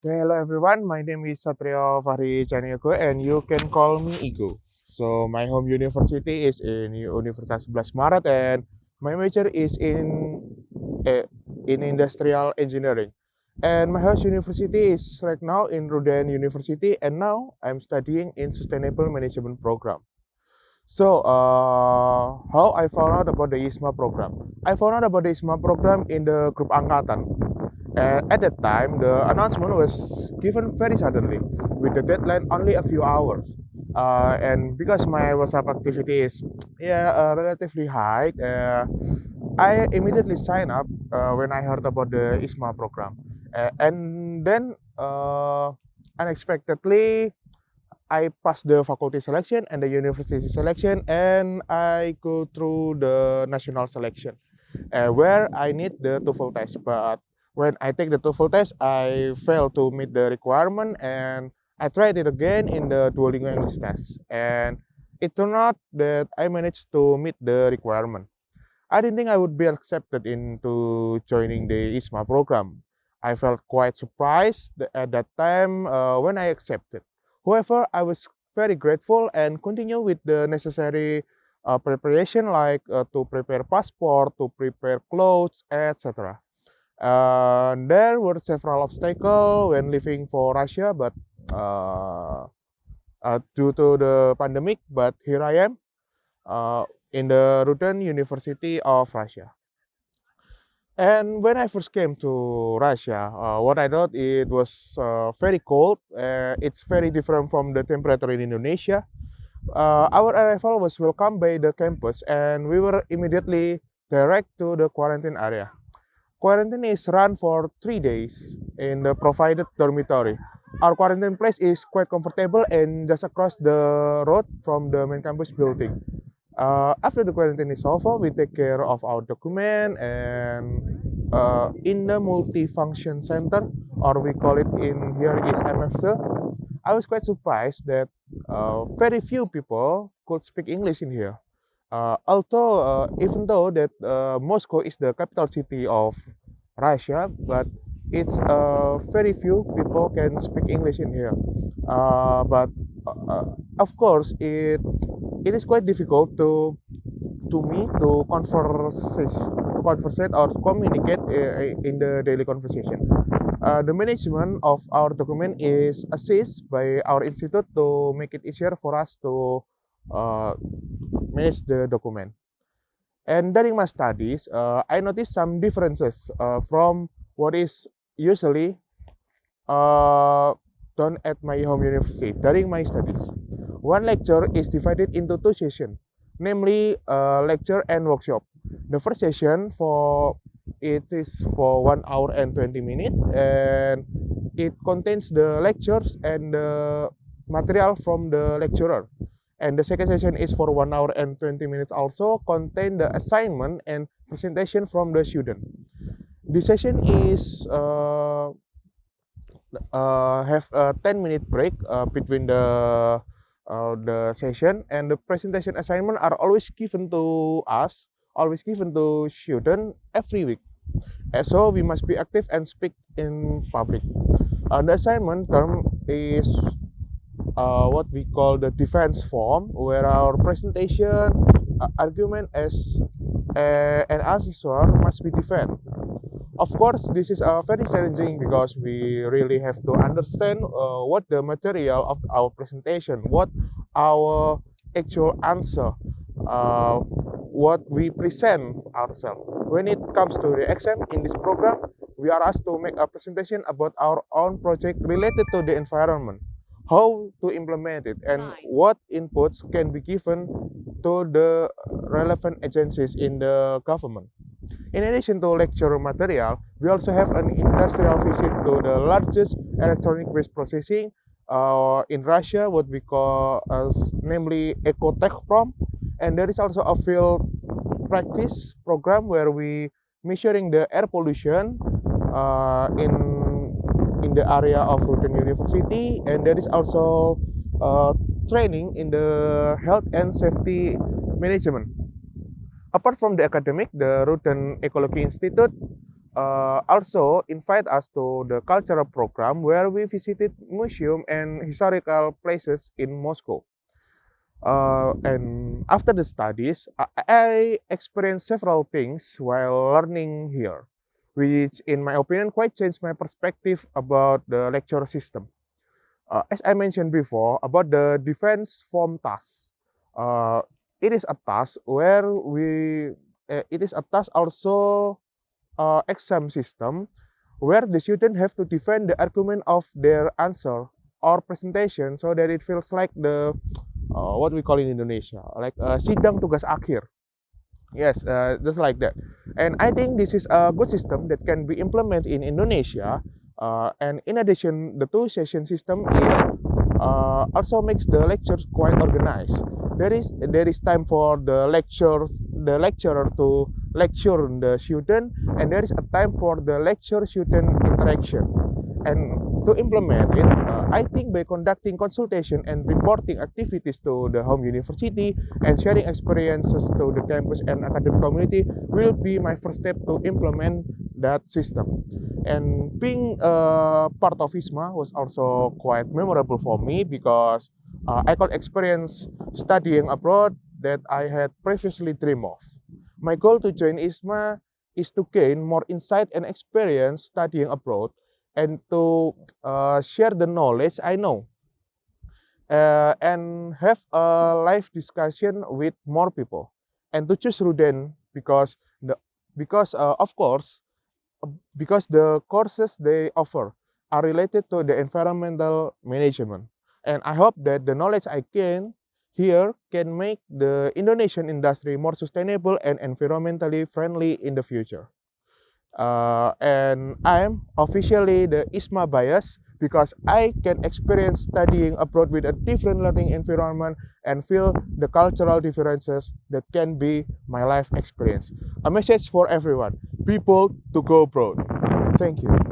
Hello everyone, my name is Satrio Fahri Caniago and you can call me Igo. So my home university is in Universitas 11 Maret and my major is uh, in industrial engineering. And my host university is right now in Ruden University and now I'm studying in sustainable management program. So, how I found out about the ISMA program? I found out about the ISMA program in the group angkatan. And at that time, the announcement was given very suddenly, with the deadline only a few hours. And because my WhatsApp activity is relatively high, I immediately signed up when I heard about the ISMA program. And then unexpectedly, I passed the faculty selection and the university selection, and I go through the national selection, where I need the TOEFL test. But when I take the TOEFL test, I failed to meet the requirement, and I tried it again in the Duolingo English test, and it turned out that I managed to meet the requirement. I didn't think I would be accepted into joining the ISMA program. I felt quite surprised at that time when I accepted. However, I was very grateful and continue with the necessary preparation like to prepare passport, to prepare clothes, etc. There were several obstacles when leaving for Russia, but uh, due to the pandemic, but here I am uh, in the Rudan University of Russia. And when I first came to Russia, what I thought it was very cold. It's very different from the temperature in Indonesia. Our arrival was welcomed by the campus, and we were immediately direct to the quarantine area. Quarantine is run for 3 days in the provided dormitory. Our quarantine place is quite comfortable and just across the road from the main campus building. After the quarantine is over, we take care of our document and in the multifunction center, or we call it in here is MFC. I was quite surprised that very few people could speak English in here. Although, even though that Moscow is the capital city of Russia, but it's very few people can speak English in here. But of course, it is quite difficult to me to conversate or communicate in the daily conversation. The management of our document is assist by our institute to make it easier for us to uh, manage the document. And during my studies, I noticed some differences from what is usually uh, done at my home university during my studies. One lecture is divided into two sessions, namely lecture and workshop. The first session for it is for 1 hour and 20 minutes, and it contains the lectures and the material from the lecturer. And the second session is for 1 hour and 20 minutes, also contain the assignment and presentation from the student. This session is have a 10-minute break between the session, and the presentation assignment are always given to us, always given to student every week. So we must be active and speak in public. The assignment term is what we call the defense form, where our presentation, argument as an answer must be defended. Of course, this is very challenging because we really have to understand what the material of our presentation, what our actual answer, what we present ourselves. When it comes to the exam in this program, we are asked to make a presentation about our own project related to the environment, how to implement it, and what inputs can be given to the relevant agencies in the government. In addition to lecture material, we also have an industrial visit to the largest electronic waste processing in Russia, what we call as namely Ecotechprom. And there is also a field practice program where we measuring the air pollution in the area of Rutan University, and there is also training in the health and safety management. Apart from the academic, the Rutan Ecology Institute also invite us to the cultural program where we visited museum and historical places in Moscow. And after the studies, I experienced several things while learning here, which, in my opinion, quite changed my perspective about the lecture system. As I mentioned before, about the defense form task, uh, it is a task where it is a task also exam system where the student have to defend the argument of their answer or presentation so that it feels like the what we call in Indonesia, like sidang tugas akhir. Yes, just like that. And I think this is a good system that can be implemented in Indonesia. And in addition, the two-session system is also makes the lectures quite organized. There is time for the lecturer to lecture the student, and there is a time for the lecturer-student interaction. And to implement it, I think by conducting consultation and reporting activities to the home university and sharing experiences to the campus and academic community will be my first step to implement that system. And being part of ISMA was also quite memorable for me because I could experience studying abroad that I had previously dreamed of. My goal to join ISMA is to gain more insight and experience studying abroad and to share the knowledge I know and have a live discussion with more people and to choose Ruden because of course because the courses they offer are related to the environmental management, and I hope that the knowledge I gain here can make the Indonesian industry more sustainable and environmentally friendly in the future. And I am officially the ISMA bias because I can experience studying abroad with a different learning environment and feel the cultural differences that can be my life experience. A message for everyone, people to go abroad. Thank you.